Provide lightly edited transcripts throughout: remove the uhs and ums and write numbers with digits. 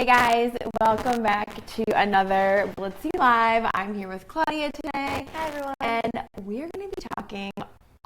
Hey guys, welcome back to another Blitsy Live. I'm here with Claudia today. Hi everyone. And we're going to be talking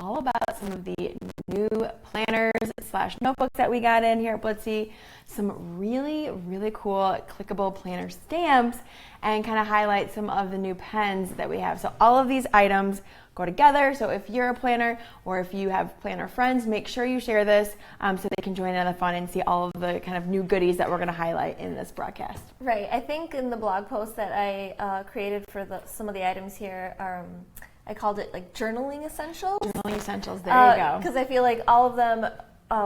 all about some of the new planners / notebooks that we got in here at Blitsy. Some really cool clickable planner stamps and kind of highlight some of the new pens that we have. So all of these items go together. So if you're a planner or if you have planner friends, make sure you share this so they can join in the fun and see all of the kind of new goodies that we're going to highlight in this broadcast. Right. I think in the blog post that I created for some of the items here, I called it like journaling essentials. Journaling essentials. There you go. Because I feel like all of them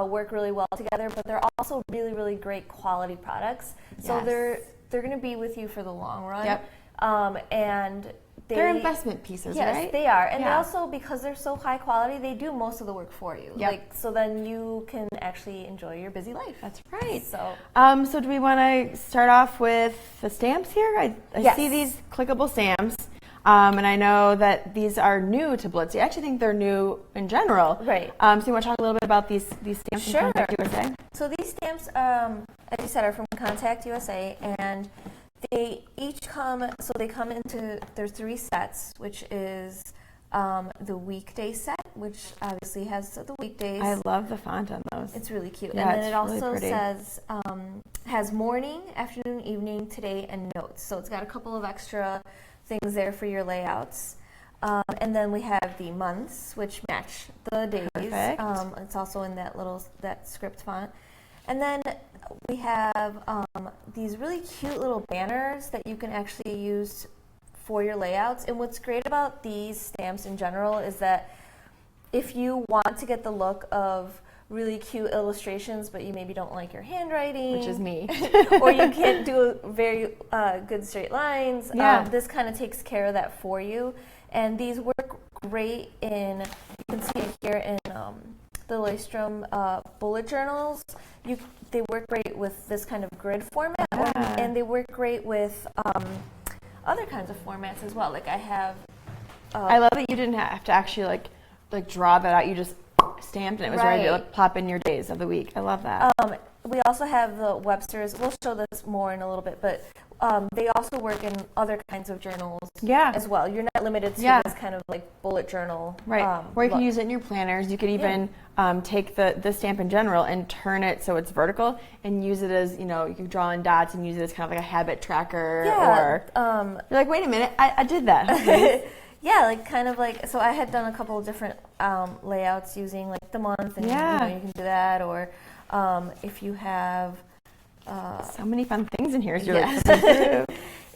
work really well together, but they're also really great quality products. So Yes. they're going to be with you for the long run. Yep. And they're investment pieces, yes, right? Yes, they are. And yeah. they also, because they're so high quality, they do most of the work for you. Yep. So then you can actually enjoy your busy life. That's right. So do we want to start off with the stamps here? I Yes. see these clickable stamps. And I know that these are new to Blitsy. I actually think they're new in general. Right. So you want to talk a little bit about these stamps Sure. from Contact USA? So these stamps, as you said, are from Contact USA, and they each come, so they come into, there's 3 sets, which is the weekday set, which obviously has the weekdays. I love the font on those. It's really cute. Yeah, and then it it's really also pretty. says, has morning, afternoon, evening, today, and notes. So it's got a couple of extra things there for your layouts. And then we have the months, which match the days. Perfect. It's also in that script font. And then we have these really cute little banners that you can actually use for your layouts. And what's great about these stamps in general is that if you want to get the look of really cute illustrations, but you maybe don't like your handwriting, Which is me. or you can't do very good straight lines, this kind of takes care of that for you. And these work great in, you can see it here in the Leuchtturm bullet journals. They work great with this kind of grid format, and they work great with other kinds of formats as well. Like I have. I love that you didn't have to actually like draw that out. You just stamped and it was ready to plop in your days of the week. I love that. We also have the Webster's. We'll show this more in a little bit, but they also work in other kinds of journals as well. You're not limited to this kind of like bullet journal. Right. Or you can use it in your planners. You could even take the stamp in general and turn it so it's vertical and use it as, you can draw in dots and use it as kind of like a habit tracker. Or you're like, wait a minute, I did that. Yeah, like kind of like, so I had done a couple of different layouts using like the month, and you can do that, or if you have so many fun things in here. So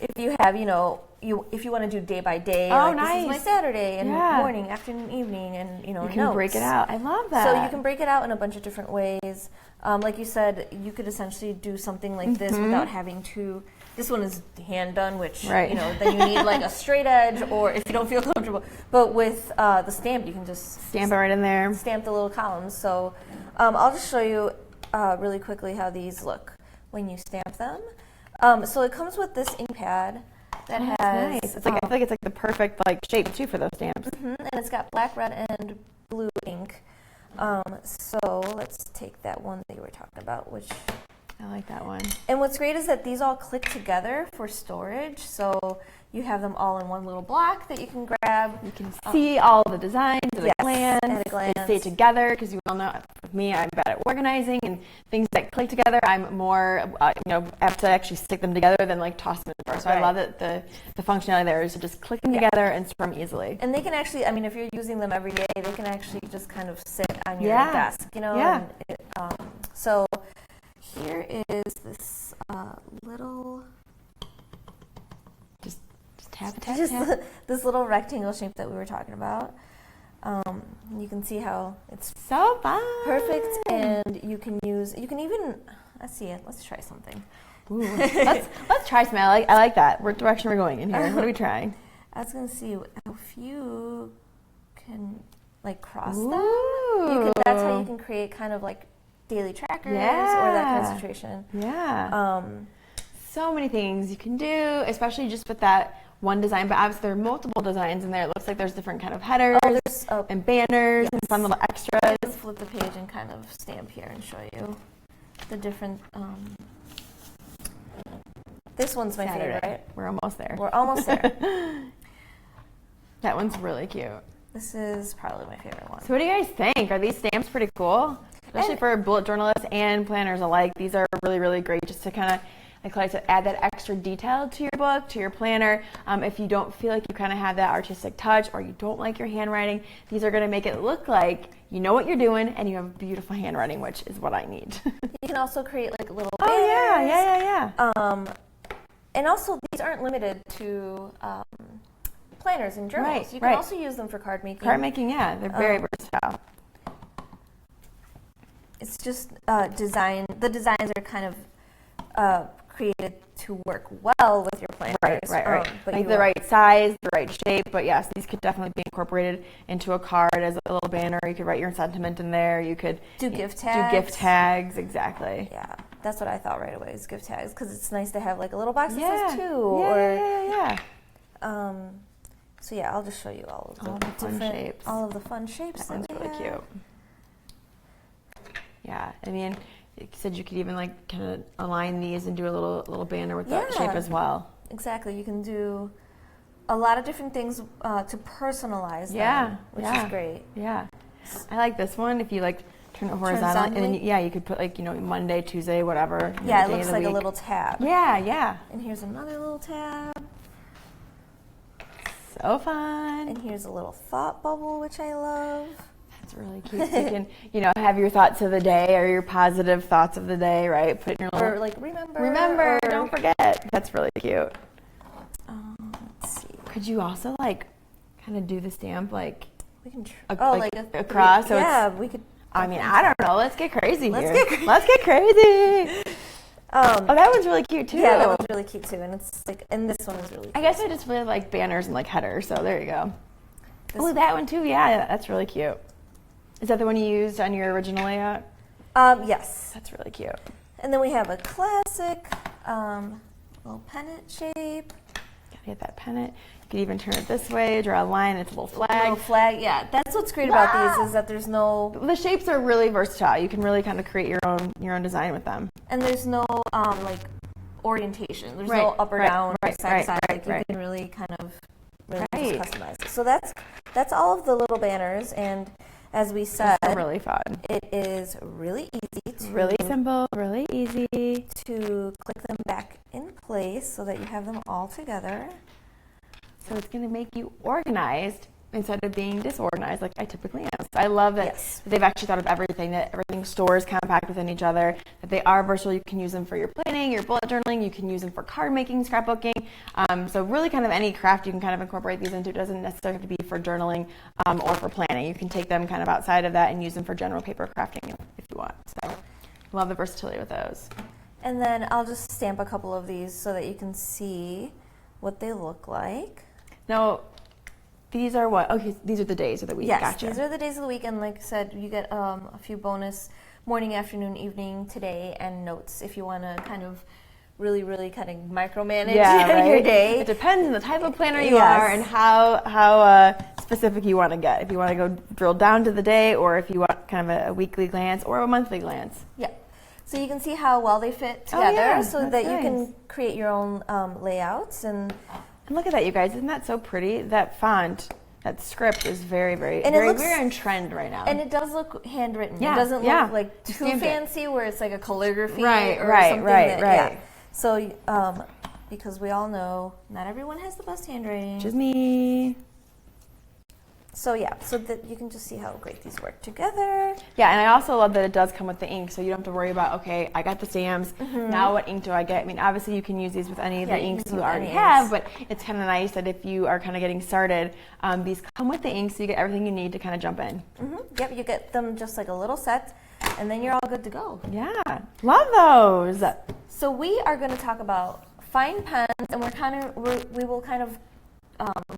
if you have, if you want to do day by day, this is my Saturday, and morning, afternoon, evening, and you can notes. Break it out. I love that. So you can break it out in a bunch of different ways. Like you said, you could essentially do something like this without having to. This one is hand done, which then you need like a straight edge, or if you don't feel comfortable. But with the stamp, you can just stamp it right in there. Stamp the little columns. So I'll just show you really quickly how these look when you stamp them. So it comes with this ink pad that has. Nice. It's like I feel like it's like the perfect shape too for those stamps. And it's got black, red, and blue ink. So let's take that one that you were talking about, which. I like that one. And what's great is that these all click together for storage. So you have them all in one little block that you can grab. You can see all the designs at a glance. At a glance. They stay together because you all know with me, I'm bad at organizing and things that click together. I'm more, apt to actually stick them together than toss them in the drawer. So I love that the functionality there is to just click them together and store them easily. And they can actually, if you're using them every day, they can actually just kind of sit on your desk, Yeah. And so here is this little. Just tap. This little rectangle shape that we were talking about. You can see how it's so fun, perfect, and you can even. Let's see it. Let's try something. Ooh, let's try something. I like that. What direction we're going in here? What are we trying? I was gonna see if you can cross Ooh. them. That's how you can create kind of daily trackers or that kind of situation. Yeah. So many things you can do, especially just with that one design, but obviously there are multiple designs in there. It looks like there's different kind of headers and banners and fun little extras. Let's flip the page and kind of stamp here and show you the different This one's my favorite. We're almost there. We're almost there. That one's really cute. This is probably my favorite one. So what do you guys think? Are these stamps pretty cool? Especially for bullet journalists and planners alike. These are really, really great just to kind of, like to add that extra detail to your book, to your planner. If you don't feel like you kind of have that artistic touch or you don't like your handwriting, these are going to make it look like you know what you're doing and you have beautiful handwriting, which is what I need. You can also create like little banners. Oh, yeah. And also, these aren't limited to planners and journals. You can also use them for card making. Card making, yeah. They're very versatile. It's just design. The designs are kind of created to work well with your planners. Right. Like the right size, the right shape. But yes, these could definitely be incorporated into a card as a little banner. You could write your sentiment in there. You could do gift tags. Do gift tags, exactly. Yeah, that's what I thought right away is gift tags because it's nice to have like a little box that says to. So yeah, I'll just show you all of the fun shapes. All of the fun shapes. That one's really cute. Yeah, I mean, you said you could even like kind of align these and do a little banner with that shape as well. Exactly, you can do a lot of different things to personalize them, which is great. Yeah, I like this one. If you like turn it horizontal, and then you could put like Monday, Tuesday, whatever. Yeah, it looks like a little tab. Yeah. And here's another little tab. So fun. And here's a little thought bubble, which I love. That's really cute. So you can, have your thoughts of the day or your positive thoughts of the day, right? Put in your little, or like remember, don't forget. That's really cute. Let's see. Could you also like kind of do the stamp like we can across? So we could. I mean, I don't know. Let's get crazy here. Let's get crazy. That one's really cute too. Yeah, that one's really cute too, and it's like, and this one is really cute. I guess I just really like banners and like headers, so there you go. That one too. Yeah, that's really cute. Is that the one you used on your original layout? Yes. That's really cute. And then we have a classic little pennant shape. Gotta get that pennant. You could even turn it this way, draw a line. It's a little flag. Little flag, yeah. That's what's great about these is that there's no. The shapes are really versatile. You can really kind of create your own design with them. And there's no like orientation. There's no up or down, or side to side. Like you can really kind of just customize it. So that's all of the little banners, and as we said, it's really fun. It is really easy. Really simple, really easy to click them back in place so that you have them all together. So it's going to make you organized instead of being disorganized like I typically am. So I love that they've actually thought of everything, that everything stores compact within each other, that they are versatile. You can use them for your planning, your bullet journaling, you can use them for card making, scrapbooking. So really kind of any craft you can kind of incorporate these into. It doesn't necessarily have to be for journaling or for planning. You can take them kind of outside of that and use them for general paper crafting if you want. So love the versatility with those. And then I'll just stamp a couple of these so that you can see what they look like. Now, these are what? Okay, these are the days of the week. Yes, gotcha. These are the days of the week, and like I said, you get a few bonus morning, afternoon, evening, today, and notes if you want to kind of really kind of micromanage your day. It depends on the type of planner you are and how specific you want to get. If you want to go drill down to the day, or if you want kind of a weekly glance or a monthly glance. Yeah. So you can see how well they fit together, so that you can create your own layouts and look at that, you guys. Isn't that so pretty? That font, that script is very on trend right now. And it does look handwritten. Yeah, it doesn't look like too fancy where it's like a calligraphy or something. Right. Yeah. So, because we all know not everyone has the best handwriting. Just me. So so that you can just see how great these work together. Yeah, and I also love that it does come with the ink, so you don't have to worry about, okay, I got the stamps, now what ink do I get? I mean, obviously you can use these with any of the inks you already have, but it's kind of nice that if you are kind of getting started, these come with the ink, so you get everything you need to kind of jump in. Yep, you get them just like a little set, and then you're all good to go. Yeah, love those. So we are going to talk about fine pens, and we will kind of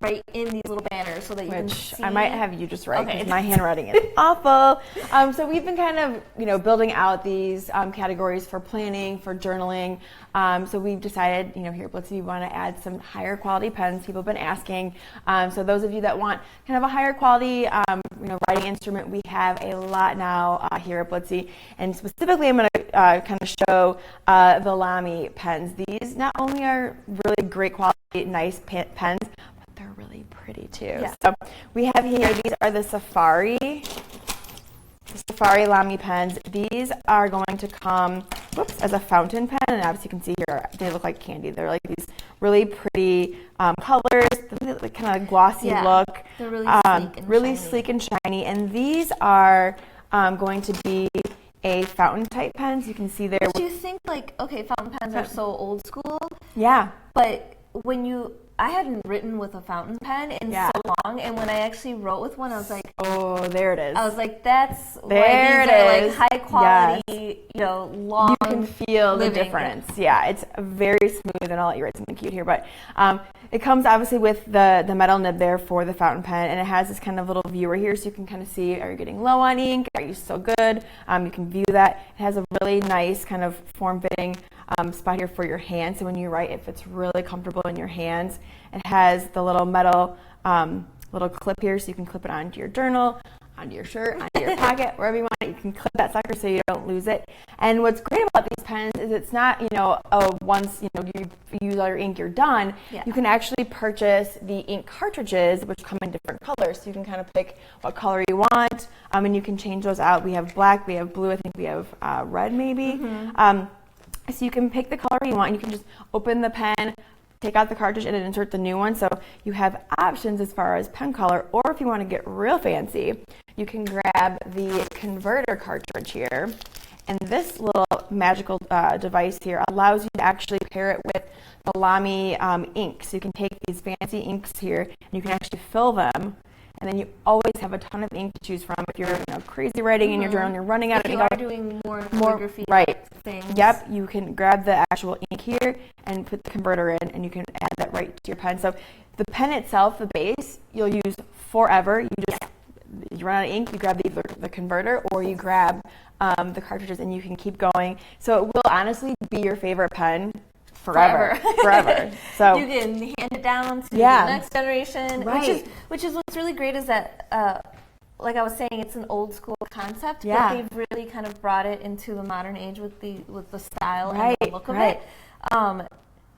write in these little banners so that you can see. I might have you just write because my handwriting is awful. So we've been kind of, building out these categories for planning, for journaling. So we've decided, here at Blitsy, we want to add some higher quality pens. People have been asking. So those of you that want kind of a higher quality, writing instrument. We have a lot now here at Blitsy, and specifically I'm going to kind of show the Lamy pens. These not only are really great quality, nice pens, but they're really pretty too. Yeah. So we have here, these are the Safari Lamy pens. These are going to come as a fountain pen, and obviously you can see here they look like candy. They're like these really pretty colors, like kind of glossy look. They're really sleek and shiny. And these are going to be a fountain type pen. So you can see there. Do you think fountain pens are so old school? Yeah. But I hadn't written with a fountain pen in so long, and when I actually wrote with one, I was like, oh, there it is. I was like, that's there why it these is. Like high quality, long. You can feel living. the difference. Yeah, it's very smooth, and I'll let you write something cute here. But it comes obviously with the metal nib there for the fountain pen, and it has this kind of little viewer here, so you can kind of see, are you getting low on ink? Are you still good? You can view that. It has a really nice kind of form-fitting spot here for your hands, so when you write, it fits really comfortable in your hands. It has the little metal little clip here, so you can clip it onto your journal, onto your shirt, onto your pocket, wherever you want it. You can clip that sucker so you don't lose it. And what's great about these pens is it's not, once you use all your ink, you're done. Yeah. You can actually purchase the ink cartridges, which come in different colors. So you can kind of pick what color you want, and you can change those out. We have black, we have blue, I think we have red maybe. Mm-hmm. So you can pick the color you want, and you can just open the pen, take out the cartridge, and insert the new one. So you have options as far as pen color, or if you want to get real fancy, you can grab the converter cartridge here. And this little magical device here allows you to actually pair it with the Lamy ink. So you can take these fancy inks here, and you can actually fill them. And then you always have a ton of ink to choose from. If you're crazy writing in your journal and you're running out of ink. If you are doing more calligraphy things. Yep, you can grab the actual ink here and put the converter in, and you can add that right to your pen. So the pen itself, the base, you'll use forever. You run out of ink, you grab either the converter or you grab the cartridges, and you can keep going. So it will honestly be your favorite pen forever. So you can hand it down to the next generation, right. which is what's really great is that like I was saying, it's an old school concept, but they've really kind of brought it into the modern age with the style and the look of it.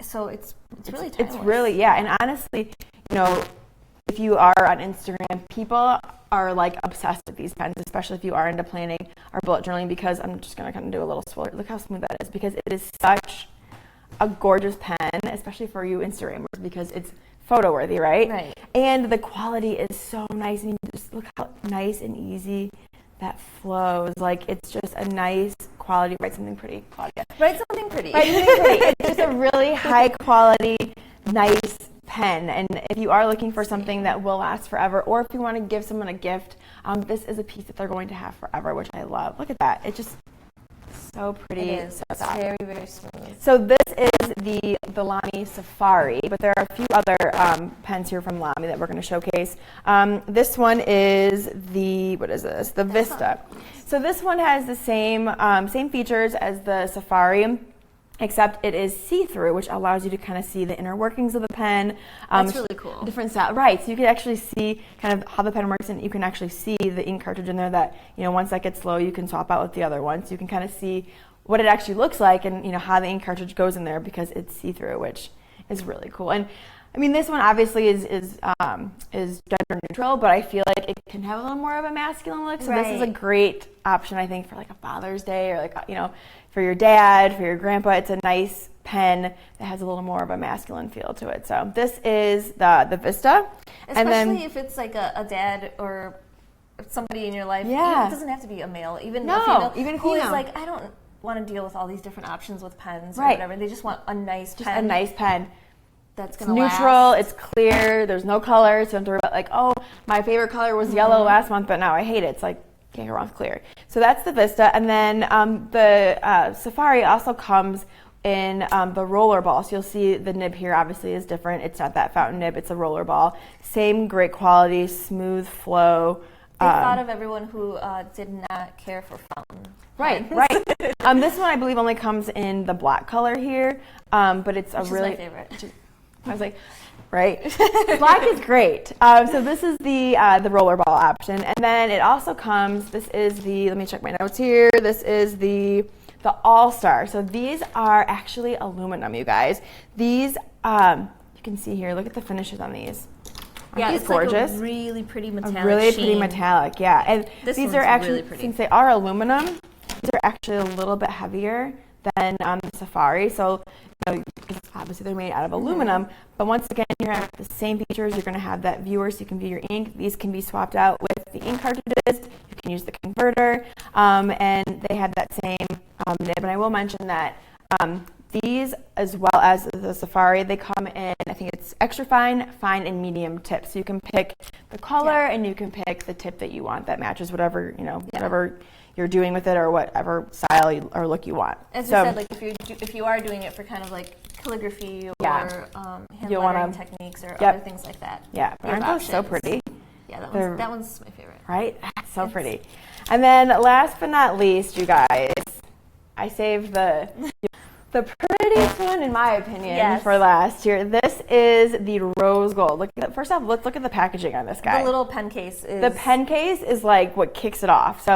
So it's really timeless. It's really, and honestly, if you are on Instagram, people are like obsessed with these pens, especially if you are into planning or bullet journaling, because I'm just going to kind of do a little spoiler. Look how smooth that is, because it is such a gorgeous pen, especially for you Instagrammers, because it's photo worthy, right? And the quality is so nice. I mean, just look how nice and easy that flows. Like, it's just a nice quality. Write something pretty, Claudia. Write something pretty. It's just a really high quality, nice pen. And if you are looking for something that will last forever, or if you want to give someone a gift, this is a piece that they're going to have forever, which I love. Look at that. It's just so pretty. It is. It's very, very smooth. So this is the Lamy Safari, but there are a few other pens here from Lamy that we're going to showcase. This one is the Vista. So this one has the same features as the Safari, except it is see-through, which allows you to kind of see the inner workings of the pen. That's really cool. Different style, right? So you can actually see kind of how the pen works, and you can actually see the ink cartridge in there that, once that gets low, you can swap out with the other one. So you can kind of see what it actually looks like, and how the ink cartridge goes in there, because it's see-through, which is really cool. And I mean, this one obviously is gender neutral, but I feel like it can have a little more of a masculine look. So this is a great option, I think, for like a Father's Day, or like for your dad, for your grandpa. It's a nice pen that has a little more of a masculine feel to it. So this is the Vista. Especially if it's like a dad or somebody in your life. It doesn't have to be a male. Even a female. Who is like, I don't want to deal with all these different options with pens or whatever. They just want a nice pen. A nice pen. That's gonna neutral, last. It's clear, there's no color, so you don't have to worry about like, oh, my favorite color was yellow last month, but now I hate it. It's like, can't go wrong with clear. So that's the Vista. And then the Safari also comes in the roller ball. So you'll see the nib here obviously is different. It's not that fountain nib, it's a roller ball. Same great quality, smooth flow. They thought of everyone who did not care for fountain. Right. This one I believe only comes in the black color here, but it's Which really is my favorite. I was like, right? Black is great. So this is the rollerball option, and then it also comes. This is the. Let me check my notes here. This is the All-Star. So these are actually aluminum, you guys. These you can see here. Look at the finishes on these. Yeah, it's gorgeous. Like a really pretty metallic. Really pretty metallic, yeah. And these are actually, really since they are aluminum, these are actually a little bit heavier than the Safari. So, obviously they're made out of aluminum. But once again, you're going to have the same features. You're going to have that viewer, so you can view your ink. These can be swapped out with the ink cartridges. You can use the converter, and they have that same nib. And I will mention that these, as well as the Safari, they come in, I think it's extra fine, fine, and medium tips. So you can pick the color, and you can pick the tip that you want that matches whatever, whatever you're doing with it or whatever style or look you want. As you said, like if you are doing it for kind of like calligraphy or hand lettering techniques or other things like that. Yeah, but aren't those so pretty? Yeah, that one's my favorite. Right? So pretty. And then last but not least, you guys, I saved the prettiest one, in my opinion, for last here. This is the rose gold. First off, let's look at the packaging on this guy. The little pen case is... The pen case is like what kicks it off. So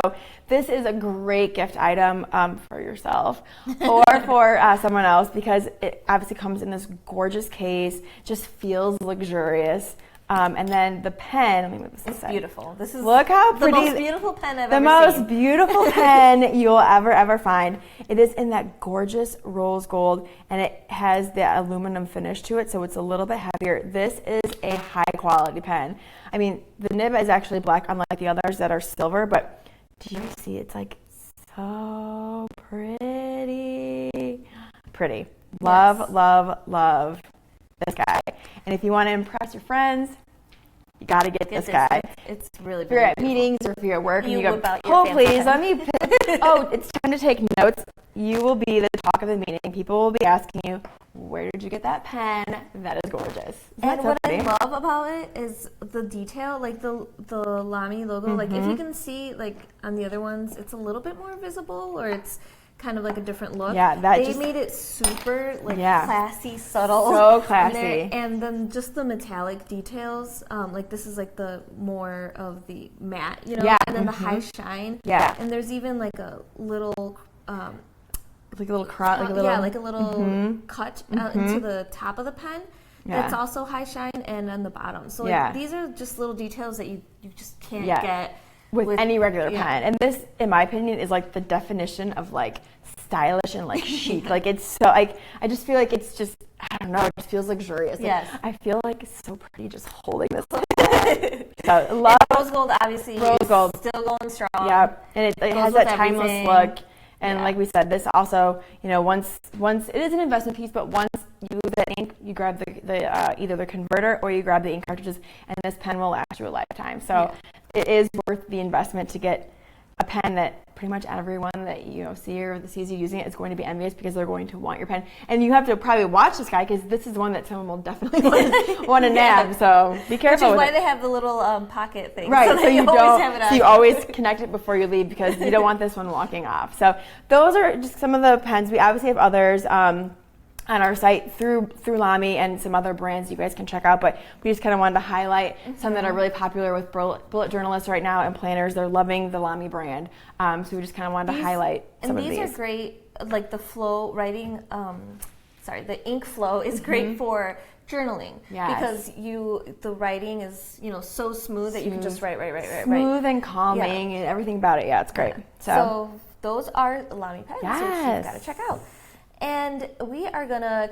this is a great gift item for yourself or for someone else, because it obviously comes in this gorgeous case, just feels luxurious. And then the pen, let me move this aside. It's beautiful. This is look how pretty. The most beautiful pen I've ever seen. The most beautiful pen you'll ever find. It is in that gorgeous rose gold, and it has the aluminum finish to it, so it's a little bit heavier. This is a high quality pen. I mean, the nib is actually black, unlike the others that are silver, but do you see? It's like so pretty. Pretty. Love this guy. And if you want to impress your friends, you got to get this guy. It's really if you're at meetings or if you're at work and you go, oh, please, let me oh, it's time to take notes. You will be the talk of the meeting. People will be asking you, where did you get that pen? That is gorgeous. And what I love about it is the detail, like the Lamy logo. Mm-hmm. Like if you can see, like on the other ones, it's a little bit more visible, or it's kind of like a different look. Yeah, they made it super classy, subtle. So classy. And then just the metallic details. Like this is like the more of the matte, Yeah. And then the high shine. Yeah. And there's even like a little like a little cut, cut out into the top of the pen. Yeah. It's also high shine and on the bottom. So these are just little details that you just can't get with any regular pen. And this, in my opinion, is like the definition of like stylish and like chic. Like it's so like I just feel like it's just, I don't know, it just feels luxurious. Yes. Like, I feel like it's so pretty just holding this. So love rose gold, obviously. Rose gold, still going strong. Yeah, and it has that timeless look. And like we said, this also, once it is an investment piece, but once you lose that ink, you grab the either the converter or you grab the ink cartridges, and this pen will last you a lifetime. So it is worth the investment to get a pen that pretty much everyone that sees you using it is going to be envious, because they're going to want your pen. And you have to probably watch this guy, because this is one that someone will definitely want to nab. So be careful. Which is why they have the little pocket thing, right? So you always have it on. So you always connect it before you leave, because you don't want this one walking off. So those are just some of the pens. We obviously have others on our site through Lamy and some other brands you guys can check out, but we just kind of wanted to highlight some that are really popular with bullet journalists right now and planners. They're loving the Lamy brand, so we just kind of wanted to highlight some of these. And these are great, like the flow writing, the ink flow is great for journaling, because the writing is so smooth that you can just write. Smooth and calming and everything about it. Yeah, it's great. So those are Lamy pens, which you've got to check out. And we are gonna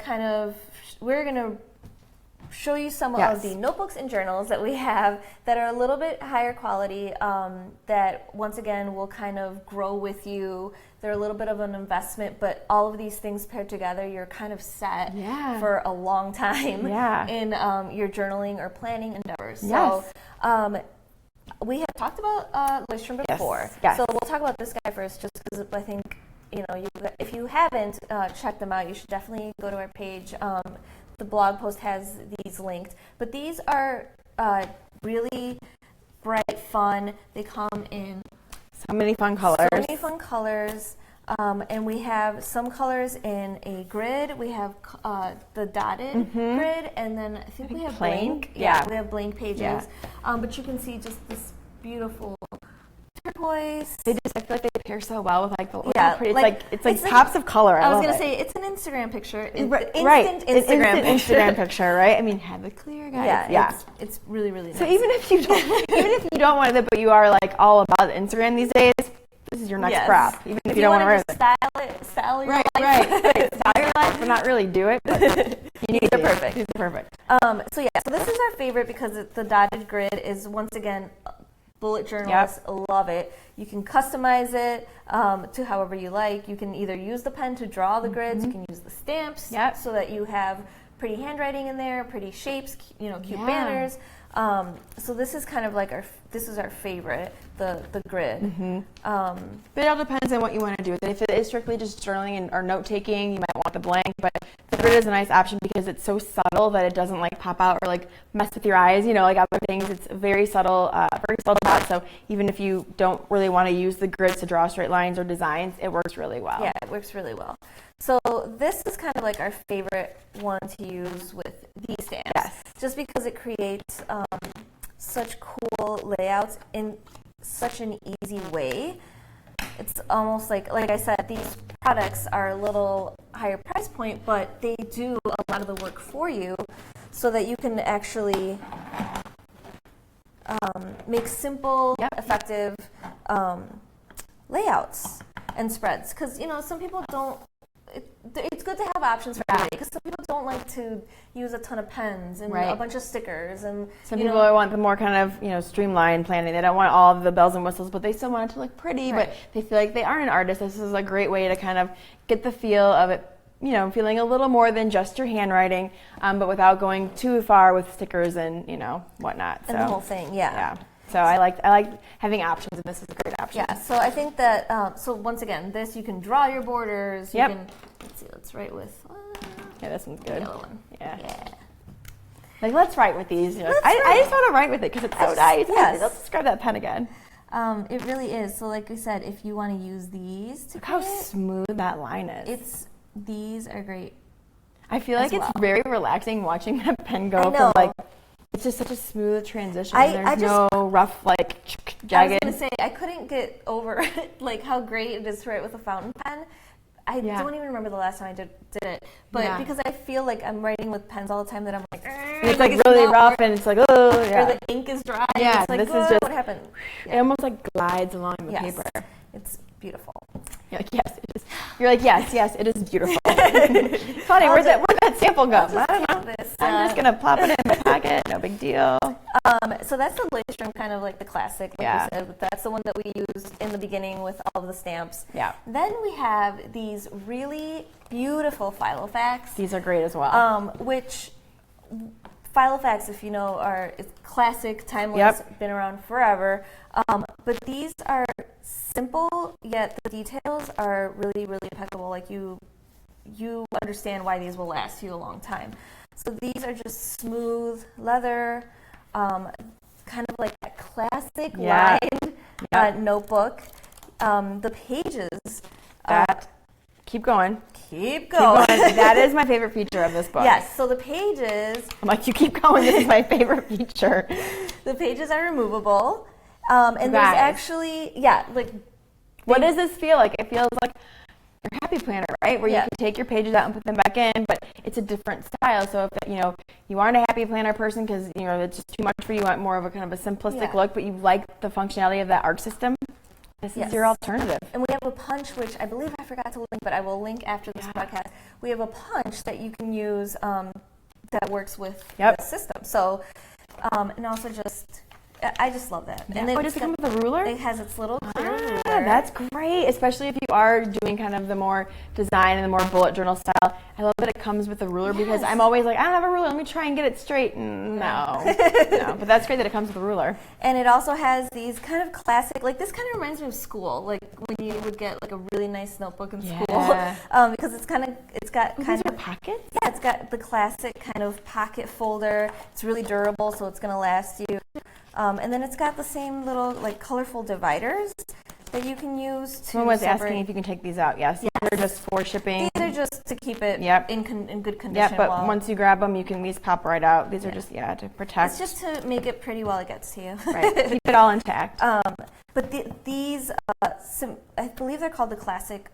show you some of the notebooks and journals that we have that are a little bit higher quality, that once again will kind of grow with you. They're a little bit of an investment, but all of these things paired together, you're kind of set for a long time in your journaling or planning endeavors. So we have talked about Leuchtturm before. So we'll talk about this guy first, just because I think if you haven't checked them out, you should definitely go to our page. The blog post has these linked. But these are really bright, fun. They come in so many fun colors. And we have some colors in a grid. We have the dotted grid, and then I think we have blank. Yeah, we have blank pages. Yeah. But you can see just this beautiful turquoise. I feel like they pair so well with like the pretty. It's like like pops of color. I was gonna say it's an Instagram picture. Instant Instagram picture, right? I mean, have the clear guys. It's really really nice. So even if you don't want it, but you are like all about Instagram these days, this is your next prop. Even if you don't want to wear it. Style your life. Right. Style your life, but not really do it. But you need they're perfect. These are perfect. So this is our favorite because the dotted grid is once again. Bullet journals, love it. You can customize it to however you like. You can either use the pen to draw the grids. You can use the stamps so that you have pretty handwriting in there, pretty shapes, cute banners. So this is kind of like this is our favorite, the grid. But it all depends on what you want to do with it. If it is strictly just journaling or note taking, you might want the blank. But the grid is a nice option because it's so subtle that it doesn't like pop out or like mess with your eyes. Like other things, it's very subtle dot. So even if you don't really want to use the grids to draw straight lines or designs, it works really well. Yeah, it works really well. So this is kind of like our favorite one to use with these stamps. Yes. Just because it creates such cool layouts in such an easy way. It's almost like I said, these products are a little higher price point, but they do a lot of the work for you so that you can actually make simple, effective layouts and spreads. Because, some people don't, it's good to have options for everybody because some people don't like to use a ton of pens and a bunch of stickers, and some people want the more kind of streamlined planning. They don't want all of the bells and whistles, but they still want it to look pretty. But they feel like they aren't an artist. This is a great way to kind of get the feel of it, feeling a little more than just your handwriting, but without going too far with stickers and whatnot. And the whole thing, yeah. So I like having options, and this is a great option. Yeah. So I think that so once again, this you can draw your borders. You can, let's write with. This one's good. The yellow one. Yeah. Like let's write with these. I just want to write with it because it's so nice. Yes. Let's describe that pen again. It really is. So like we said, if you want to use these to look how smooth that line is. These are great. I feel like it's very relaxing watching that pen go from like. It's just such a smooth transition. There's no rough, jagged. I was going to say, I couldn't get over how great it is to write with a fountain pen. I don't even remember the last time I did it. But because I feel like I'm writing with pens all the time that I'm like, it's really rough and it's like, oh, yeah. Or the ink is dry. Yeah, it's like, this is just, what happened? It almost glides along the paper. It's beautiful. You're like, yes, it is. You're like, yes, it is beautiful. Funny, where'd that sample go? I don't know. I'm just gonna plop it in my pocket. No big deal. So that's the Lystrom, kind of like the classic. Like we said, that's the one that we used in the beginning with all of the stamps. Yeah. Then we have these really beautiful Filofax. These are great as well. Which Filofax, if you know, are classic, timeless, been around forever. But these are simple, yet the details are really, really impeccable. Like you understand why these will last you a long time. So these are just smooth leather, kind of like a classic lined notebook. The pages. Keep going. Keep going. That is my favorite feature of this book. Yes, so the pages. I'm like, you keep going. This is my favorite feature. The pages are removable. And there's actually, what does this feel like? It feels like your Happy Planner, right? Where you can take your pages out and put them back in, but it's a different style. So if you aren't a Happy Planner person because it's just too much for you, want more of a kind of a simplistic look, but you like the functionality of that arc system, this is your alternative. And we have a punch, which I believe I forgot to link, but I will link after this podcast. We have a punch that you can use that works with the system. So, and also I just love that. And then does it come with a ruler? It has its little clear ruler. That's great, especially if you are doing kind of the more design and the more bullet journal style. I love that it comes with a ruler because I'm always like, I don't have a ruler. Let me try and get it straight. No. But that's great that it comes with a ruler. And it also has these kind of classic, this kind of reminds me of school, like when you would get a really nice notebook in school, because it's got these are pockets? Yeah, it's got the classic kind of pocket folder. It's really durable, so it's going to last you. And then it's got the same little colorful dividers. that you can use to Someone was separate. asking if you can take these out. Yes, they're just for shipping. These are just to keep it in good condition. Yeah, but once you grab them, these pop right out. These are just, to protect. It's just to make it pretty while it gets to you. Right, keep it all intact. But these, I believe they're called the classic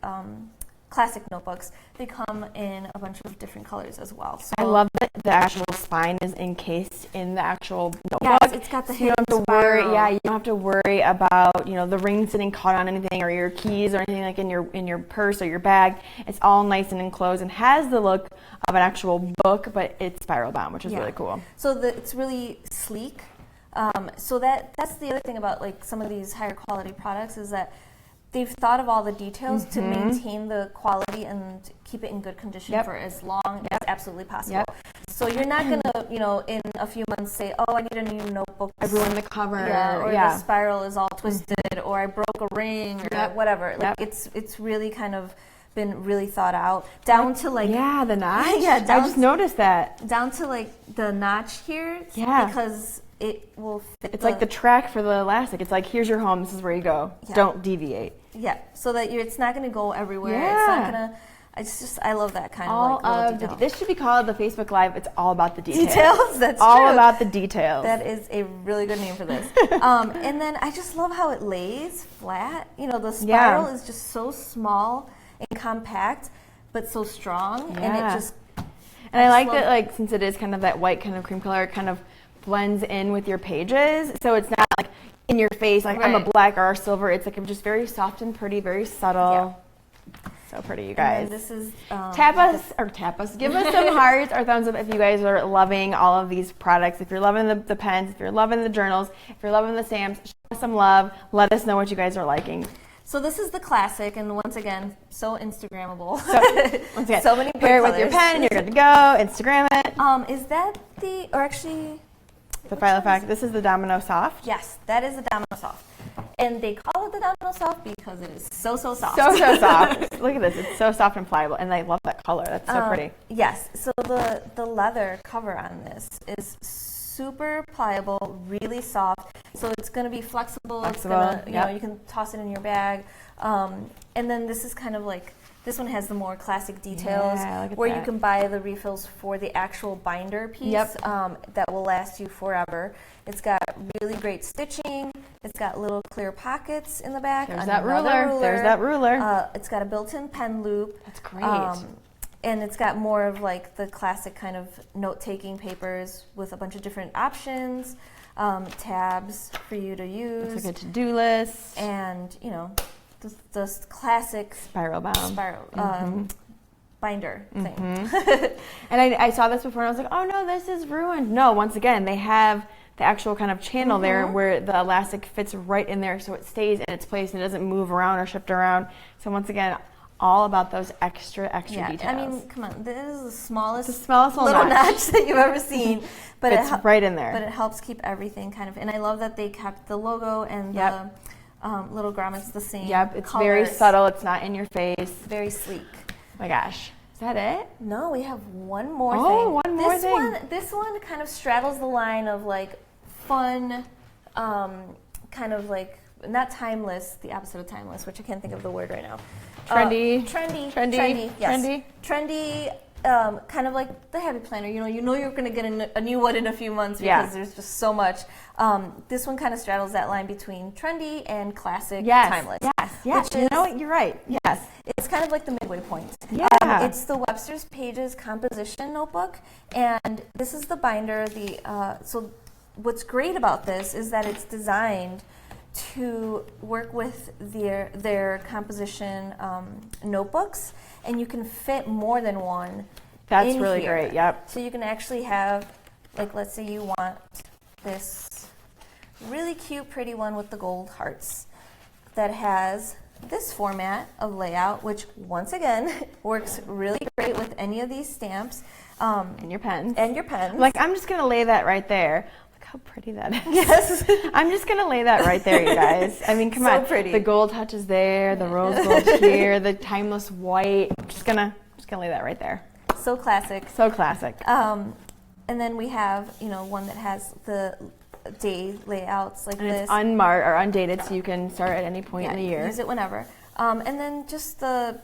notebooks. They come in a bunch of different colors as well. So I love that the actual spine is encased in the actual notebook. Yes, it's got the you don't have to worry. Yeah, you don't have to worry about the ring sitting caught on anything or your keys or anything like in your purse or your bag. It's all nice and enclosed and has the look of an actual book, but it's spiral bound, which is really cool. So it's really sleek. So that's the other thing about like some of these higher quality products is that they've thought of all the details to maintain the quality and keep it in good condition for as long as absolutely possible. So you're not gonna, in a few months say, oh, I need a new notebook. I ruined the cover. Or the spiral is all twisted, or I broke a ring, or whatever. Like it's really kind of been really thought out down to like the notch. I just noticed that down to like the notch here. Because it will fit. It's like the track for the elastic. It's like, here's your home. This is where you go. Don't deviate. Yeah, so that it's not going to go everywhere. It's not going to. I love that kind of like little detail. This should be called the Facebook Live. It's all about the details. That's all true. about the details. That is a really good name for this. And then I just love how it lays flat. The spiral is just so small and compact, but so strong, and it just. And I like that, like, since it is kind of that white kind of cream color, it kind of blends in with your pages, so it's not like in your face like I'm a black or a silver. It's like just very soft and pretty, very subtle. So pretty, you guys. This is tap us, give us some hearts or thumbs up if you guys are loving all of these products. If you're loving the pens, if you're loving the journals, if you're loving the stamps, show us some love. Let us know what you guys are liking. So this is the classic, and once again, so Instagrammable. Once again, so many pair it with your pen, you're good to go. Instagram it. Is that or actually the Filofax? This is the Domino Soft. Yes, that is the Domino Soft, and they call it the Domino Soft because it is so soft. So soft. Look at this; it's so soft and pliable, and I love that color. That's so pretty. Yes. So the leather cover on this is super pliable, really soft. So it's going to be flexible. It's going to, you can toss it in your bag. And then this is kind of like, this one has the more classic details where you can buy the refills for the actual binder piece that will last you forever. It's got really great stitching. It's got little clear pockets in the back. There's that ruler. There's that ruler. It's got a built-in pen loop. That's great. And it's got more of like the classic kind of note-taking papers with a bunch of different options, tabs for you to use. It's like a to-do list. And, the classic spiral binder thing. And I saw this before and I was like, oh no, this is ruined. No, once again, they have the actual kind of channel there where the elastic fits right in there so it stays in its place and it doesn't move around or shift around. So once again, all about those extra details. I mean, come on, this is the smallest little notch that you've ever seen, but it's right in there. But it helps keep everything kind of. And I love that they kept the logo and the little grommets the same. Yep, it's very subtle. It's not in your face. Very sleek. Oh my gosh, is that it? No, we have one more thing. Oh, one more thing. This one kind of straddles the line of like fun, kind of like not timeless, the opposite of timeless, which I can't think of the word right now. Trendy, yes. Trendy, kind of like the Happy Planner. You know you're going to get a new one in a few months because there's just so much. This one kind of straddles that line between trendy and classic, timeless. Yes. You know what? You're right. Yes. It's kind of like the midway point. Yeah. It's the Webster's Pages Composition Notebook, and this is the binder. So what's great about this is that it's designed to work with their composition notebooks, and you can fit more than one. That's really great. Yep. So you can actually have, like, let's say you want this really cute, pretty one with the gold hearts that has this format of layout, which once again works really great with any of these stamps. And your pens. Like, I'm just gonna lay that right there. How pretty that is. Yes. I'm just going to lay that right there, you guys. I mean, come on. Pretty. The gold touch is there, the rose gold here, the timeless white. I'm just going to lay that right there. So classic. So classic. And then we have, one that has the day layouts like and this. It's unmarked or undated, so you can start at any point in the year. Use it whenever. And then just the,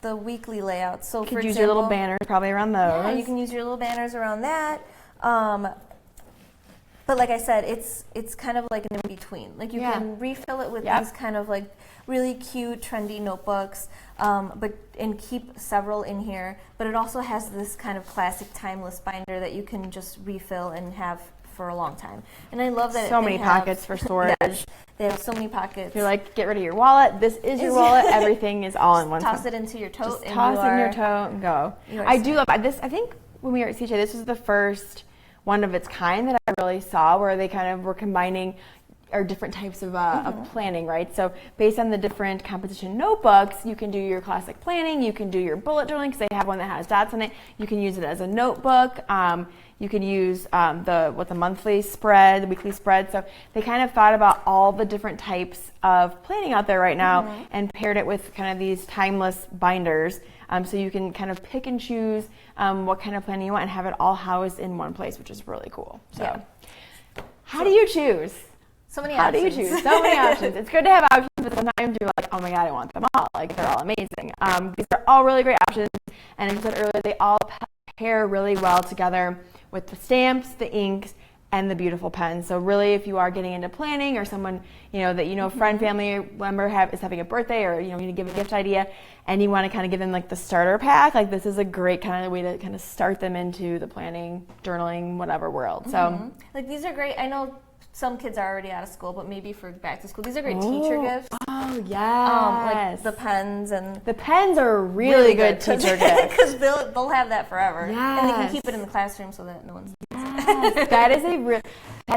the weekly layouts. So you could use your little banners probably around those. Yeah, you can use your little banners around that. But like I said, it's kind of like an in-between. Like you can refill it with these kind of like really cute, trendy notebooks, and keep several in here. But it also has this kind of classic timeless binder that you can just refill and have for a long time. And I love that so many pockets for storage. Yes, they have so many pockets. If you're like, get rid of your wallet, this is your wallet. Everything is all in one. Toss it into your tote. Just toss it in your tote and go. I do love this. I think when we were at CJ, this was the first one of its kind that I really saw where they kind of were combining our different types of planning, right? So based on the different composition notebooks, you can do your classic planning, you can do your bullet journaling because they have one that has dots in it. You can use it as a notebook. You can use the monthly spread, the weekly spread. So they kind of thought about all the different types of planning out there right now and paired it with kind of these timeless binders. So you can kind of pick and choose what kind of planning you want and have it all housed in one place, which is really cool. So how do you choose? So many How options. do you choose? So many options. It's good to have options, but sometimes you're like, oh my God, I want them all. Like, they're all amazing. These are all really great options. And as I said earlier, they all pair really well together with the stamps, the inks, and the beautiful pens. So really, if you are getting into planning or someone, that friend, family member is having a birthday or, you need to give a gift idea and you want to kind of give them like the starter pack, like this is a great kind of way to kind of start them into the planning, journaling, whatever world. So like these are great. I know some kids are already out of school, but maybe for back to school, these are great teacher gifts. Oh, yes. Like the pens and the pens are really good teacher gifts because they'll have that forever, yes. and they can keep it in the classroom so that no one's. Yes. that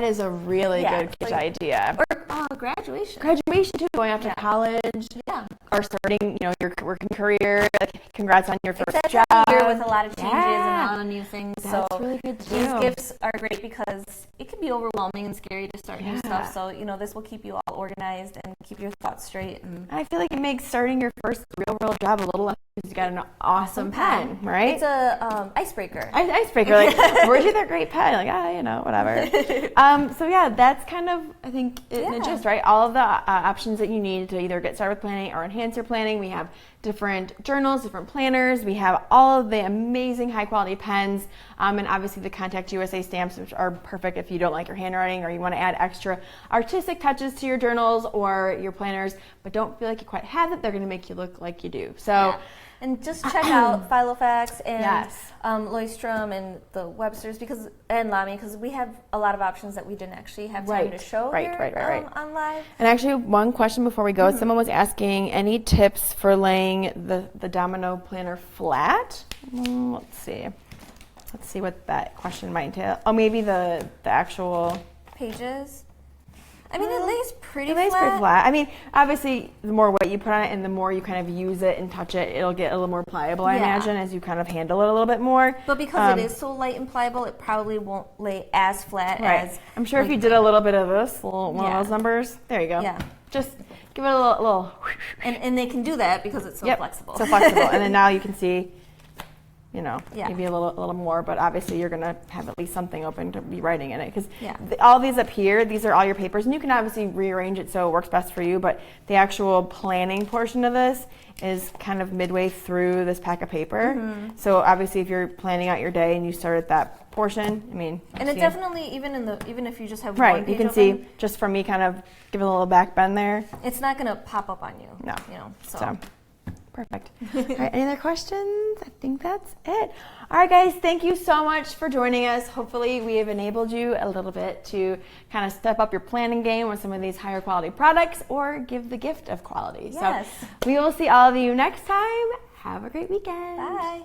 is a really good kid idea. Or graduation. Graduation too, going off to college. Yeah. Or starting, your working career. Like, congrats on your first job. Year with a lot of changes and a lot of new things. That's really good too. These gifts are great because it can be overwhelming and scary to start new stuff. So this will keep you all organized and keep your thoughts straight. And I feel like it makes starting your first real world job a little less because you got an awesome pen, right? It's a icebreaker. Icebreaker. Like, where's your great pen? Like, whatever. So yeah, that's kind of, I think, it just, right? All of the options that you need to either get started with planning or enhance your planning. We have different journals, different planners. We have all of the amazing high quality pens, and obviously the Contact USA stamps, which are perfect if you don't like your handwriting or you want to add extra artistic touches to your journals or your planners, but don't feel like you quite have it. They're going to make you look like you do. So. And just check out Filofax and Leuchtturm and the Websters and Lamy because we have a lot of options that we didn't actually have time to show here on live. And actually, one question before we go, someone was asking any tips for laying the domino planner flat. Let's see what that question might entail. Oh, maybe the actual pages. I mean, it lays pretty flat. I mean, obviously, the more weight you put on it and the more you kind of use it and touch it, it'll get a little more pliable, I imagine, as you kind of handle it a little bit more. But because it is so light and pliable, it probably won't lay as flat as... I'm sure if you did a little bit of this, one of those numbers, there you go. Yeah. Just give it a little... And they can do that because it's so flexible. So flexible. And then now you can see... maybe a little more, but obviously you're going to have at least something open to be writing in it because all these up here, these are all your papers, and you can obviously rearrange it so it works best for you, but the actual planning portion of this is kind of midway through this pack of paper. So obviously if you're planning out your day and you start at that portion, I mean... And it definitely, even if you just have one page you can open, see just from me kind of giving a little back bend there. It's not going to pop up on you. No. So. Perfect. All right, any other questions? I think that's it. All right, guys, thank you so much for joining us. Hopefully, we have enabled you a little bit to kind of step up your planning game with some of these higher quality products or give the gift of quality. Yes. So we will see all of you next time. Have a great weekend. Bye.